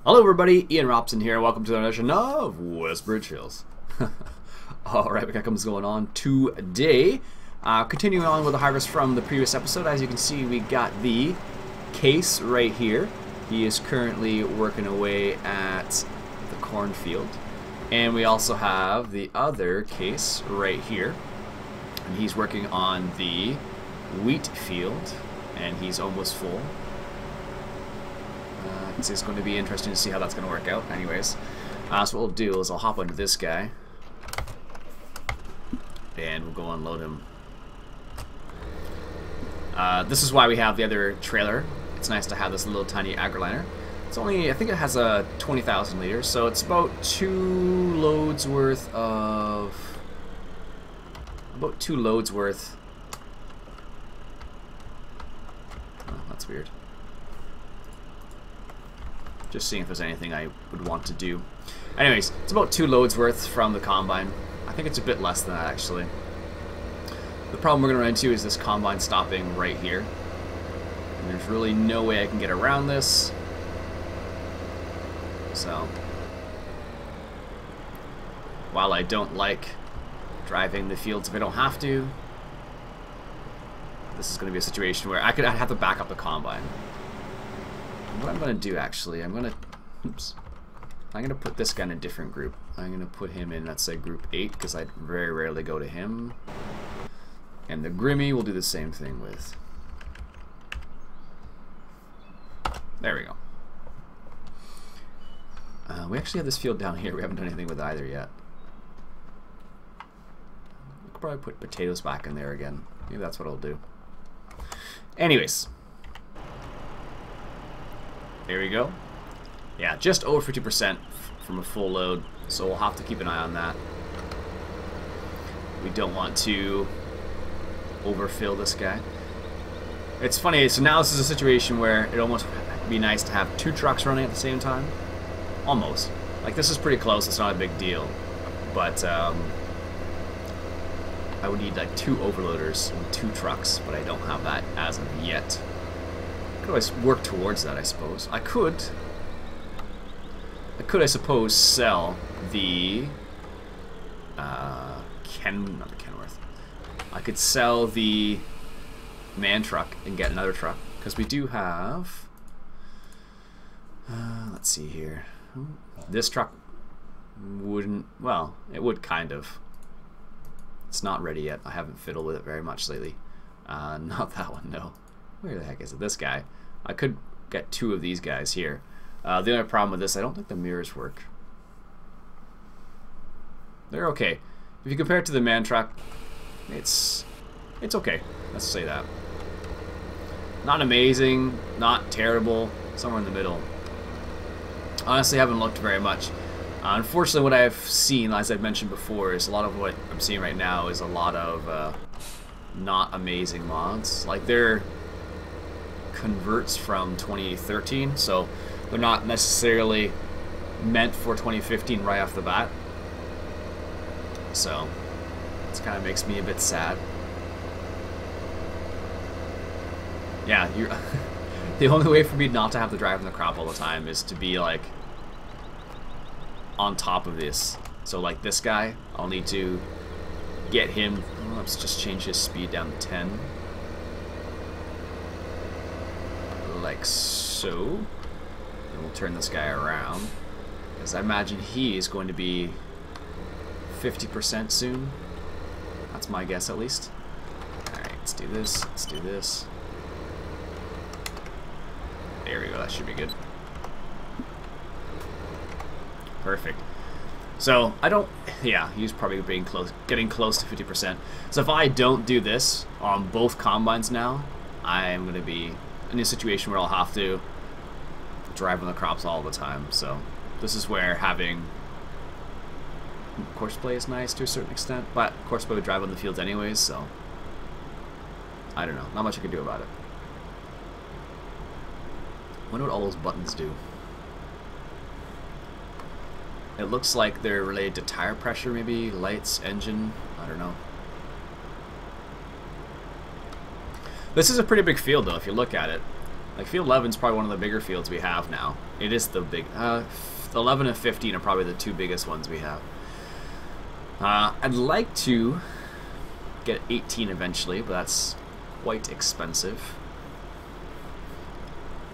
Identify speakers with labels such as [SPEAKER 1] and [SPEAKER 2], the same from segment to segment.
[SPEAKER 1] Hello everybody, Iain Robson here. Welcome to another edition of Westbridge Hills. Alright, we got what's going on today. Continuing on with the harvest from the previous episode, as you can see we got the case right here. He is currently working away at the cornfield. And we also have the other case right here. And he's working on the wheat field, and he's almost full. It's going to be interesting to see how that's going to work out. Anyways, so what we'll do is I'll hop onto this guy, and we'll go unload him. This is why we have the other trailer. It's nice to have this little tiny agroliner. It's only, I think it has a 20,000 liters, so it's about 2 loads worth of... Oh, that's weird. Just seeing if there's anything I would want to do. Anyways, it's about 2 loads worth from the combine. I think it's a bit less than that, actually. The problem we're going to run into is this combine stopping right here. And there's really no way I can get around this. So, while I don't like driving the fields if I don't have to, this is going to be a situation where I'd have to back up the combine. What I'm going to do, actually, I'm going to put this guy in a different group. I'm going to put him in, let's say, group 8, because I very rarely go to him. And the Grimmy we'll do the same thing with. There we go. We actually have this field down here. We haven't done anything with either yet. We could probably put potatoes back in there again. Maybe that's what I'll do. Anyways. There we go. Yeah, just over 50% from a full load, so we'll have to keep an eye on that. We don't want to overfill this guy. It's funny, so now this is a situation where it almost would be nice to have 2 trucks running at the same time. Almost. Like, this is pretty close, it's not a big deal. But, I would need like 2 overloaders and 2 trucks, but I don't have that as of yet. Could always work towards that, I suppose. I could, I suppose, sell the not the Kenworth. I could sell the man truck and get another truck, because we do have. Let's see here. This truck wouldn't. Well, it would kind of. It's not ready yet. I haven't fiddled with it very much lately. Not that one, no. Where the heck is it? This guy. I could get 2 of these guys here. The only problem with this, I don't think the mirrors work. They're okay. If you compare it to the man truck, it's okay. Let's say that. Not amazing, not terrible, somewhere in the middle. Honestly, I haven't looked very much. Unfortunately, what I've seen, as I've mentioned before, is a lot of what I'm seeing right now is a lot of not amazing mods. Like, they're converts from 2013, so they're not necessarily meant for 2015 right off the bat. So this kind of makes me a bit sad. Yeah, the only way for me not to have to drive in the crop all the time is to be like on top of this. So like this guy, I'll need to get him. Let's just change his speed down to 10. Like so. And we'll turn this guy around, because I imagine he is going to be 50% soon. That's my guess, at least. Alright, let's do this. Let's do this. There we go. That should be good. Perfect. So I don't. Yeah, he's probably being close, getting close to 50%. So if I don't do this on both combines now, I am going to be in a situation where I'll have to drive on the crops all the time. So this is where having courseplay is nice to a certain extent, but courseplay would drive on the fields anyways, so I don't know. Not much I can do about it. Wonder what all those buttons do. It looks like they're related to tire pressure, maybe, lights, engine, I don't know. This is a pretty big field though, if you look at it. Like, field 11 is probably one of the bigger fields we have now. It is the big... 11 and 15 are probably the two biggest ones we have. I'd like to get 18 eventually, but that's quite expensive.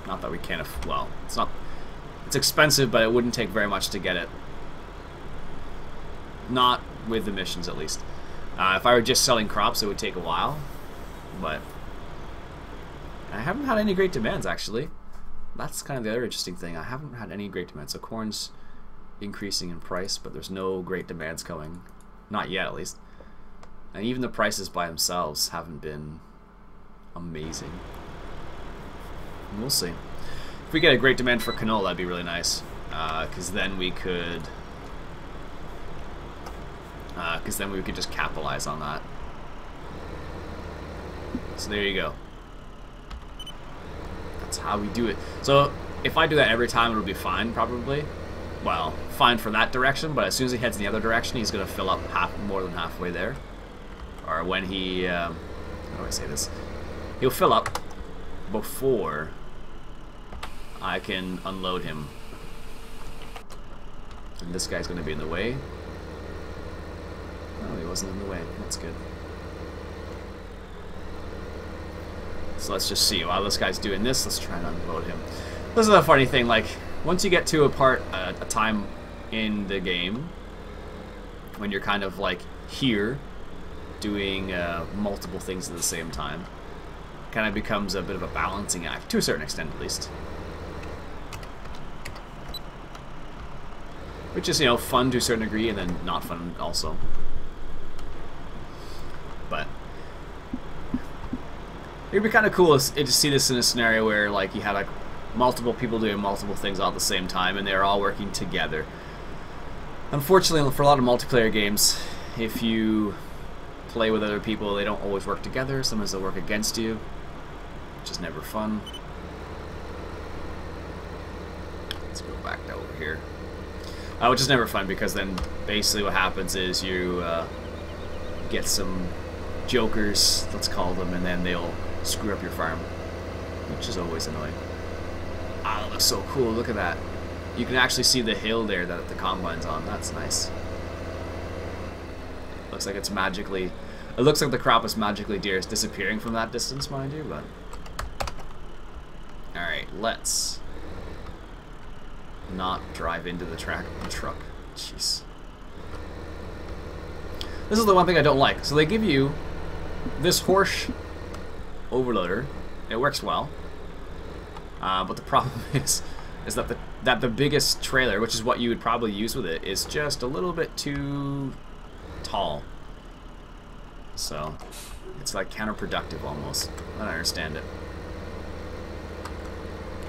[SPEAKER 1] Not that we can't... well, it's not... It's expensive, but it wouldn't take very much to get it. Not with the missions, at least. If I were just selling crops, it would take a while. But I haven't had any great demands, actually. That's kind of the other interesting thing. I haven't had any great demands. So corn's increasing in price, but there's no great demands coming. Not yet, at least. And even the prices by themselves haven't been amazing. And we'll see. If we get a great demand for canola, that'd be really nice. Because then we could... just capitalize on that. So there you go. That's how we do it. So if I do that every time, it'll be fine, probably. Well, fine for that direction, but as soon as he heads in the other direction, he's going to fill up more than halfway there. Or when he... how do I say this? He'll fill up before I can unload him. And this guy's going to be in the way. No, he wasn't in the way. That's good. So let's just see. While this guy's doing this, let's try and unload him. This is a funny thing. Like, once you get to a time in the game when you're kind of like here doing multiple things at the same time, it kind of becomes a bit of a balancing act, to a certain extent at least. Which is, you know, fun to a certain degree, and then not fun also. But it'd be kind of cool to see this in a scenario where, like, you had like multiple people doing multiple things all at the same time, and they're all working together. Unfortunately, for a lot of multiplayer games, if you play with other people, they don't always work together. Sometimes they'll work against you, which is never fun. Let's go back to over here. Which is never fun, because then basically what happens is you get some jokers, let's call them, and then they'll screw up your farm, which is always annoying. Ah, that looks so cool. Look at that. You can actually see the hill there that the combine's on. That's nice. Looks like it's magically... It looks like the crop is magically disappearing from that distance, mind you, but... Alright, let's not drive into the truck. Jeez. This is the one thing I don't like. So they give you this horse overloader. It works well. But the problem is that the biggest trailer, which is what you would probably use with it, is just a little bit too tall. So it's like counterproductive almost. I don't understand it.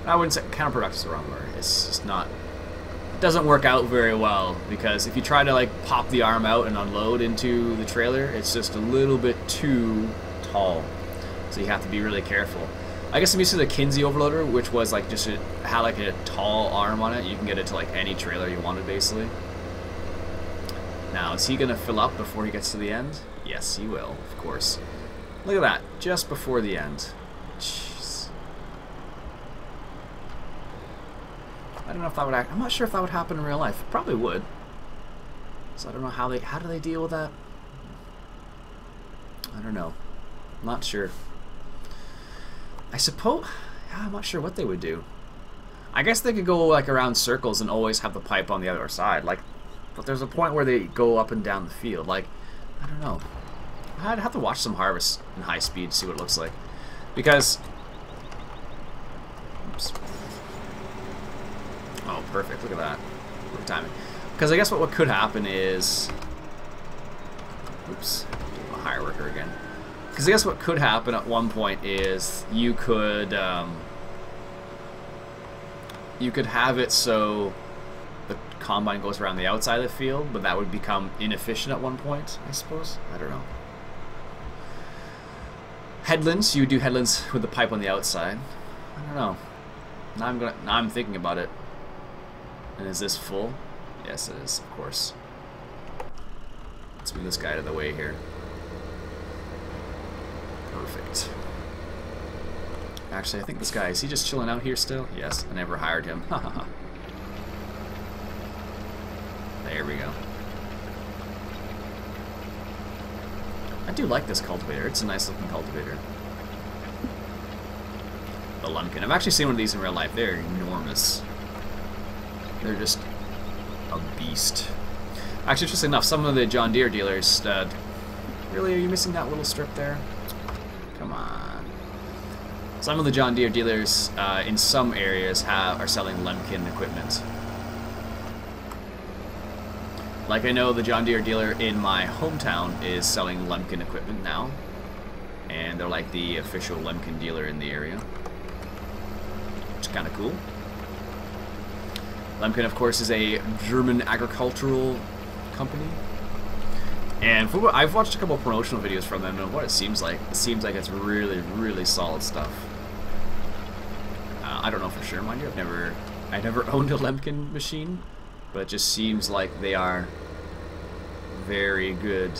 [SPEAKER 1] I wouldn't say counterproductive is the wrong word. It's just not... It doesn't work out very well, because if you try to like pop the arm out and unload into the trailer, it's just a little bit too tall. So you have to be really careful. I guess I'm used to the Kinsey overloader, which was like just had like a tall arm on it. You can get it to like any trailer you wanted, basically. Now, is he gonna fill up before he gets to the end? Yes, he will, of course. Look at that, just before the end. Jeez. I don't know if that would I'm not sure if that would happen in real life. It probably would. So I don't know how do they deal with that? I don't know. I'm not sure. I suppose, yeah, I'm not sure what they would do. I guess they could go like around circles and always have the pipe on the other side. Like, but there's a point where they go up and down the field. Like, I don't know. I'd have to watch some harvests in high speed to see what it looks like. Because, oops. Oh, perfect. Look at that. Perfect timing. Because I guess what could happen is, oops, a hire worker again. Because I guess what could happen at one point is you could have it so the combine goes around the outside of the field, but that would become inefficient at one point, I suppose. I don't know. Headlands, you would do headlands with the pipe on the outside. I don't know. Now I'm thinking about it. And is this full? Yes, it is, of course. Let's move this guy out of the way here. Perfect. Actually, I think this guy, is he just chilling out here still? Yes, I never hired him. Hahaha. There we go. I do like this cultivator. It's a nice looking cultivator. The Lumpkin. I've actually seen one of these in real life. They're enormous. They're just a beast. Actually, interesting enough, some of the John Deere dealers, really, are you missing that little strip there? Come on. Some of the John Deere dealers in some areas are selling Lumpkin equipment. Like I know the John Deere dealer in my hometown is selling Lumpkin equipment now. And they're like the official Lumpkin dealer in the area. Which is kind of cool. Lumpkin, of course, is a German agricultural company. And I've watched a couple of promotional videos from them, and what it seems like it's really, really solid stuff. I don't know for sure, mind you. I never owned a Lumpkin machine, but it just seems like they are very good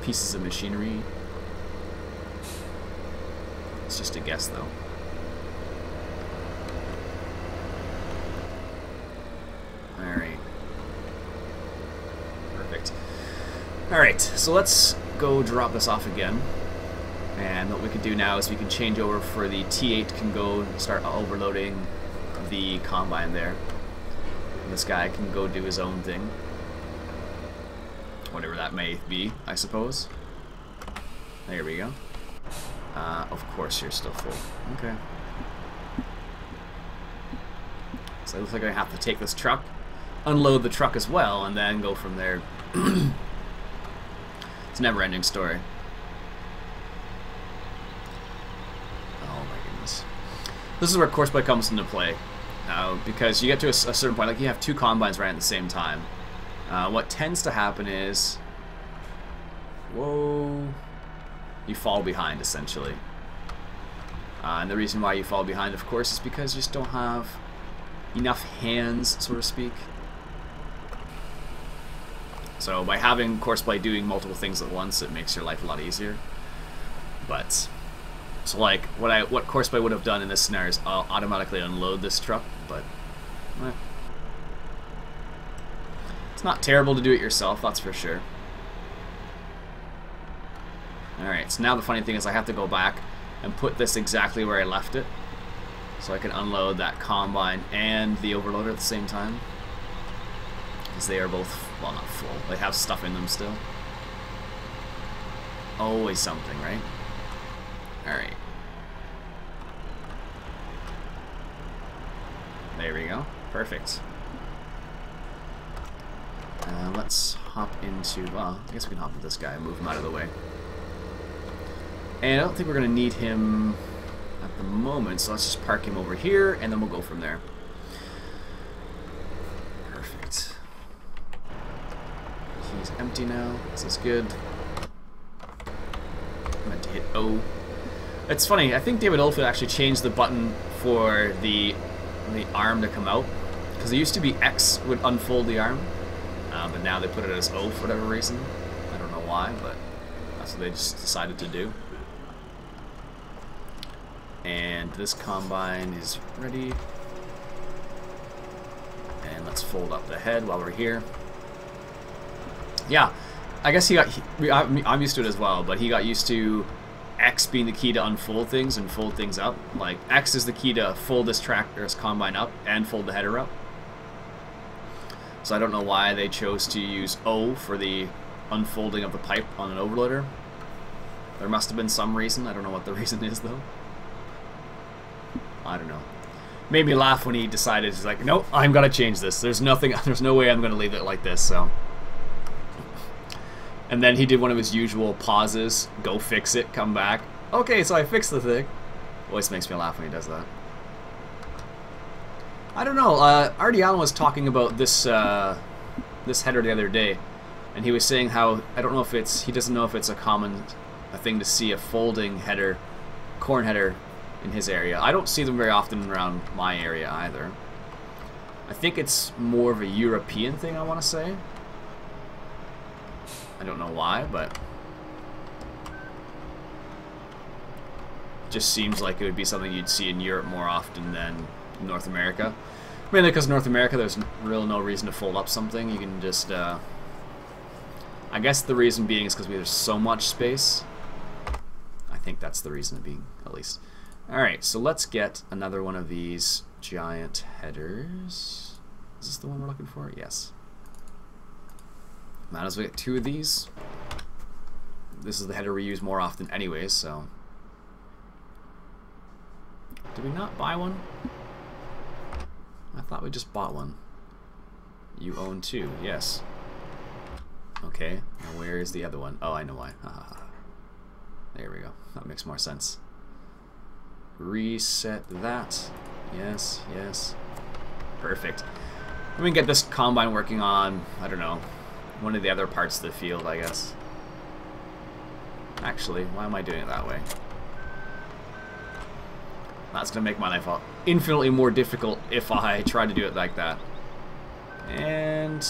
[SPEAKER 1] pieces of machinery. It's just a guess, though. Alright. Perfect. Alright, so let's go drop this off again. And what we can do now is we can change over for the T8 can go and start overloading the combine there. And this guy can go do his own thing. Whatever that may be, I suppose. There we go. Of course you're still full. Okay. So it looks like I have to take this truck, unload the truck as well, and then go from there. It's a never-ending story. Oh my goodness. This is where Courseplay comes into play. Because you get to a certain point, like you have two combines running at the same time. What tends to happen is, whoa, you fall behind essentially. And the reason why you fall behind, of course, is because you just don't have enough hands, so to speak. So by having Courseplay doing multiple things at once, it makes your life a lot easier. But so like what Courseplay would have done in this scenario is I'll automatically unload this truck, but it's not terrible to do it yourself, that's for sure. Alright, so now the funny thing is I have to go back and put this exactly where I left it, so I can unload that combine and the overloader at the same time. Because they are both, well, not full. They have stuff in them still. Always something, right? Alright. There we go. Perfect. Let's hop into, well, I guess we can hop into this guy and move him out of the way. And I don't think we're going to need him at the moment, so let's just park him over here, and then we'll go from there. Perfect. He's empty now. This is good. I meant to hit O. It's funny, I think David Oldfield actually changed the button for the arm to come out, because it used to be X would unfold the arm, but now they put it as O for whatever reason. I don't know why, but that's what they just decided to do. And this combine is ready. And let's fold up the head while we're here. Yeah, I guess I'm used to it as well, but he got used to X being the key to unfold things and fold things up. Like, X is the key to fold this tractor's combine up and fold the header up. So I don't know why they chose to use O for the unfolding of the pipe on an overloader. There must have been some reason. I don't know what the reason is, though. I don't know. Made me laugh when he decided, he's like, nope, I'm gonna change this. There's no way I'm gonna leave it like this, so. And then he did one of his usual pauses, go fix it, come back. Okay, so I fixed the thing. Always makes me laugh when he does that. I don't know, Artie Allen was talking about this this header the other day, and he was saying how, I don't know if it's, he doesn't know if it's a common thing to see a folding header, corn header, in his area. I don't see them very often around my area either. I think it's more of a European thing, I want to say. I don't know why, but just seems like it would be something you'd see in Europe more often than North America. Mainly because North America, there's really no reason to fold up something. You can just, I guess the reason being is because there's so much space. I think that's the reason being, at least. Alright, so let's get another one of these giant headers. Is this the one we're looking for? Yes. Might as well get 2 of these. This is the header we use more often anyways, so. Did we not buy one? I thought we just bought one. You own 2, yes. Okay, now where is the other one? Oh, I know why. There we go. That makes more sense. Reset that. Yes, yes. Perfect. We can get this combine working on, I don't know, one of the other parts of the field, I guess. Actually, why am I doing it that way? That's going to make my life infinitely more difficult if I try to do it like that. And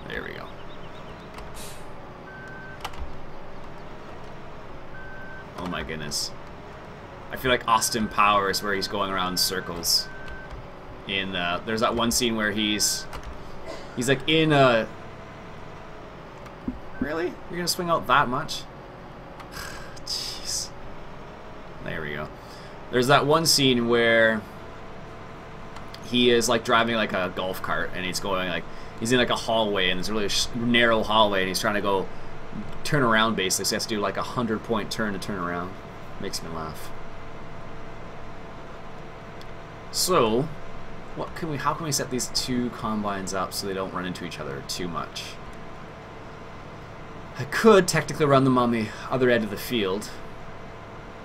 [SPEAKER 1] there we go. Oh my goodness. I feel like Austin Powers where he's going around in circles. In there's that one scene where he's like in a... Really? You're going to swing out that much? Jeez. There we go. There's that one scene where he is like driving like a golf cart and he's going like, he's in like a hallway and it's a really narrow hallway and he's trying to go turn around basically. So he has to do like a 100-point turn to turn around. Makes me laugh. So, how can we set these 2 combines up so they don't run into each other too much? I could technically run them on the other end of the field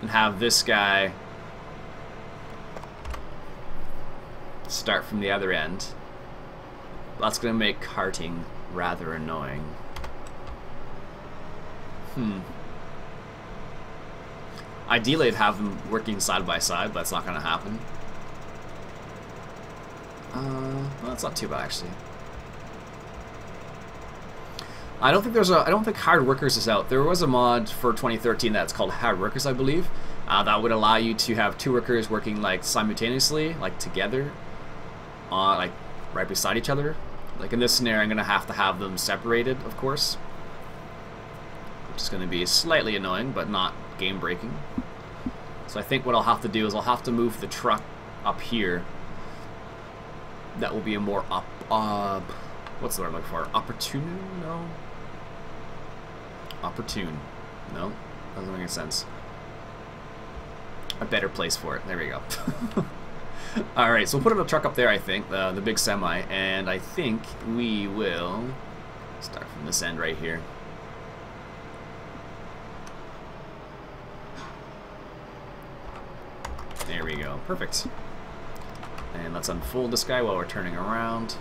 [SPEAKER 1] and have this guy start from the other end. That's going to make carting rather annoying. Ideally, I'd have them working side by side, but that's not going to happen. Well, that's not too bad, actually. I don't think Hard Workers is out. There was a mod for 2013 that's called Hard Workers, I believe. That would allow you to have 2 workers working like simultaneously, like together, like right beside each other. Like in this scenario, I'm gonna have to have them separated, of course, which is gonna be slightly annoying, but not game breaking. So I think what I'll have to do is I'll have to move the truck up here. That will be a more what's the word I'm looking for? Opportune? No. Opportune. No. Doesn't make any sense. A better place for it. There we go. Alright, so we'll put a truck up there, I think. The big semi. And I think we will start from this end right here. There we go. Perfect. And let's unfold this guy while we're turning around.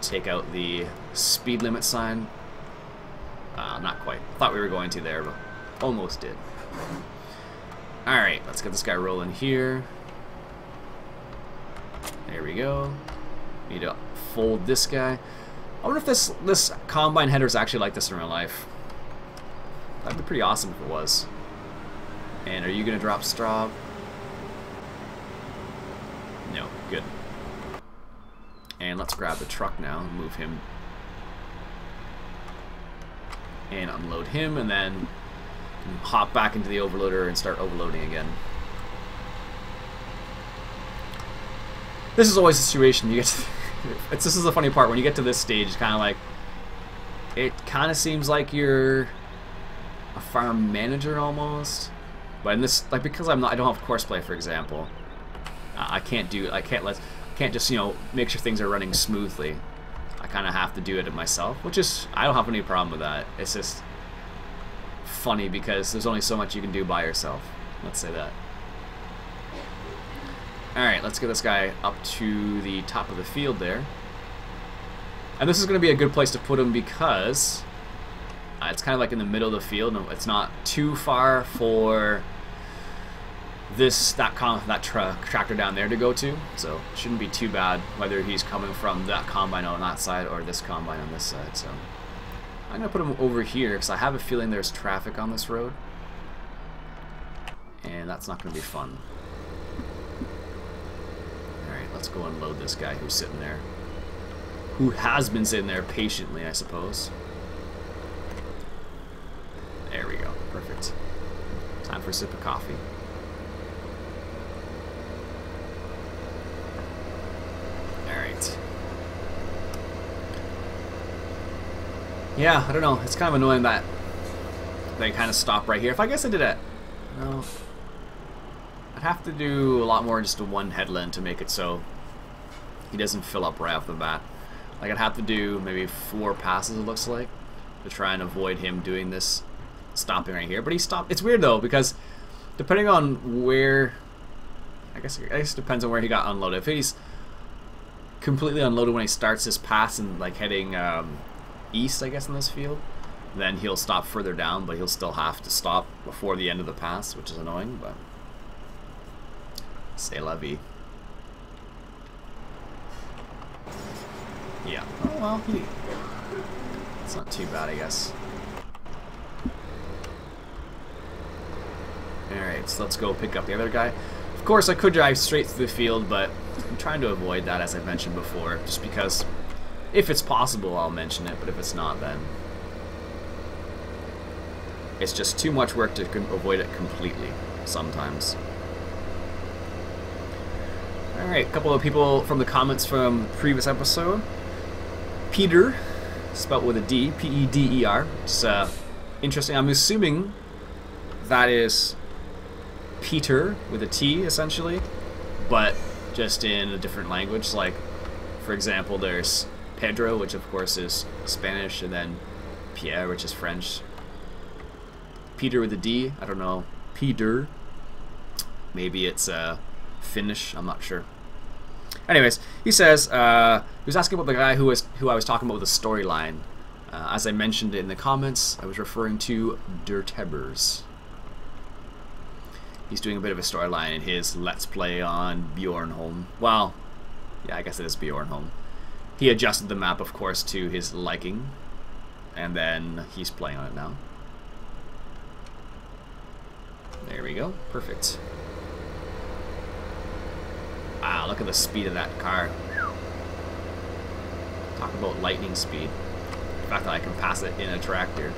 [SPEAKER 1] Take out the speed limit sign. Not quite. Thought we were going to there, but almost did. Alright, let's get this guy rolling here. There we go. Need to fold this guy. I wonder if this combine header is actually like this in real life. That'd be pretty awesome if it was. And are you going to drop straw? No, good. And let's grab the truck now and move him. And unload him, and then hop back into the overloader and start overloading again. This is always a situation you get to... this is the funny part. When you get to this stage, it's kind of like... It kind of seems like you're a farm manager almost. But in this... Like, because I don't have courseplay, for example. I can't just, you know, make sure things are running smoothly. I kind of have to do it myself, which is, I don't have any problem with that. It's just funny because there's only so much you can do by yourself. Let's say that. Alright, let's get this guy up to the top of the field there. And this is going to be a good place to put him because it's kind of like in the middle of the field. And it's not too far for that tractor down there to go to, so it shouldn't be too bad whether he's coming from that combine on that side or this combine on this side. So I'm gonna put him over here because I have a feeling there's traffic on this road. And that's not going to be fun. Alright, let's go unload this guy who's sitting there. Who has been sitting there patiently, I suppose. There we go. Perfect. Time for a sip of coffee. Alright. Yeah, I don't know. It's kind of annoying that they kind of stop right here. If I guess I did it... No. I'd have to do a lot more just to one headland to make it so he doesn't fill up right off the bat. Like, I'd have to do maybe 4 passes, it looks like, to try and avoid him doing this stopping right here. But he stopped. It's weird, though, because depending on where... I guess it depends on where he got unloaded. If he's completely unloaded when he starts his pass and, like, heading east, I guess, in this field, then he'll stop further down, but he'll still have to stop before the end of the pass, which is annoying, but... C'est la vie. Yeah. Oh, well, it's not too bad, I guess. Alright, so let's go pick up the other guy. Of course, I could drive straight through the field, but I'm trying to avoid that, as I mentioned before, just because if it's possible, I'll mention it, but if it's not, then it's just too much work to avoid it completely sometimes. Alright, a couple of people from the comments from the previous episode. Peter, spelled with a D, P-E-D-E-R. It's interesting. I'm assuming that is Peter with a T, essentially, but just in a different language. Like, for example, there's Pedro, which of course is Spanish, and then Pierre, which is French. Peter with a D, I don't know. Peter. Maybe it's Finnish, I'm not sure. Anyways, he says, he was asking about the guy who I was talking about with the storyline. As I mentioned in the comments, I was referring to Dirtebers. He's doing a bit of a storyline in his Let's Play on Bjornholm. Well, yeah, I guess it is Bjornholm. He adjusted the map, of course, to his liking, and then he's playing on it now. There we go. Perfect. Wow, look at the speed of that car. Talk about lightning speed. The fact that I can pass it in a tractor.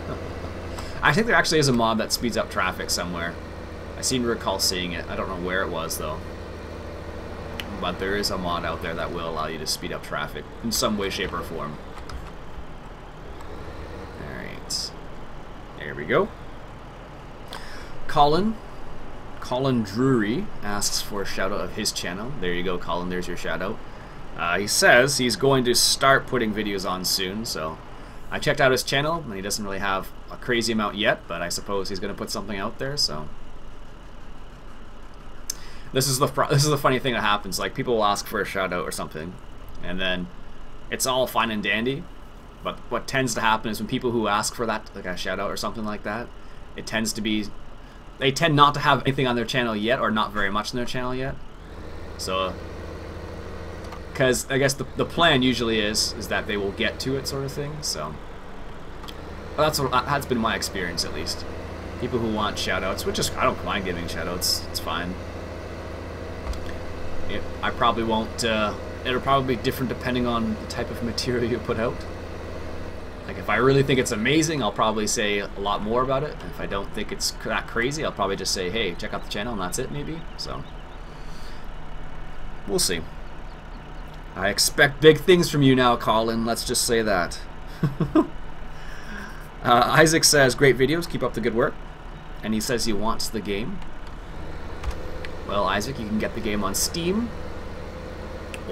[SPEAKER 1] I think there actually is a mod that speeds up traffic somewhere. I seem to recall seeing it. I don't know where it was, though. But there is a mod out there that will allow you to speed up traffic in some way, shape, or form. Alright. There we go. Colin Drury asks for a shout out of his channel. There you go, Colin, there's your shout out. He says he's going to start putting videos on soon, so I checked out his channel, and he doesn't really have a crazy amount yet, but I suppose he's going to put something out there, so... This is the funny thing that happens, like, people will ask for a shout out or something, and then it's all fine and dandy, but what tends to happen is when people who ask for that, like a shout out or something like that, it tends to be... They tend not to have anything on their channel yet, or not very much on their channel yet. So, because I guess the plan usually is that they will get to it, sort of thing. So, that's been my experience, at least. People who want shoutouts, which is, I don't mind giving shoutouts. It's fine. I probably won't. It'll probably be different depending on the type of material you put out. Like, if I really think it's amazing, I'll probably say a lot more about it. And if I don't think it's that crazy, I'll probably just say, hey, check out the channel, and that's it, maybe. So, we'll see. I expect big things from you now, Colin. Let's just say that. Isaac says, great videos. Keep up the good work. And he says he wants the game. Well, Isaac, you can get the game on Steam.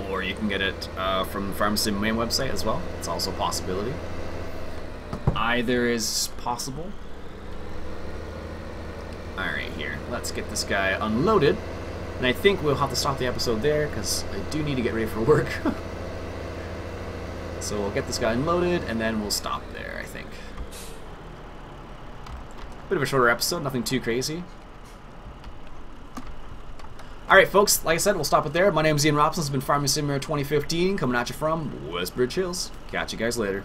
[SPEAKER 1] Or you can get it from the FarmSim main website as well. It's also a possibility. Either is possible. Alright, here. Let's get this guy unloaded. And I think we'll have to stop the episode there, because I do need to get ready for work. So we'll get this guy unloaded, and then we'll stop there, I think. Bit of a shorter episode, nothing too crazy. Alright, folks, like I said, we'll stop it there. My name is Iain Robson. This has been Farming Simulator 2015, coming at you from Westbridge Hills. Catch you guys later.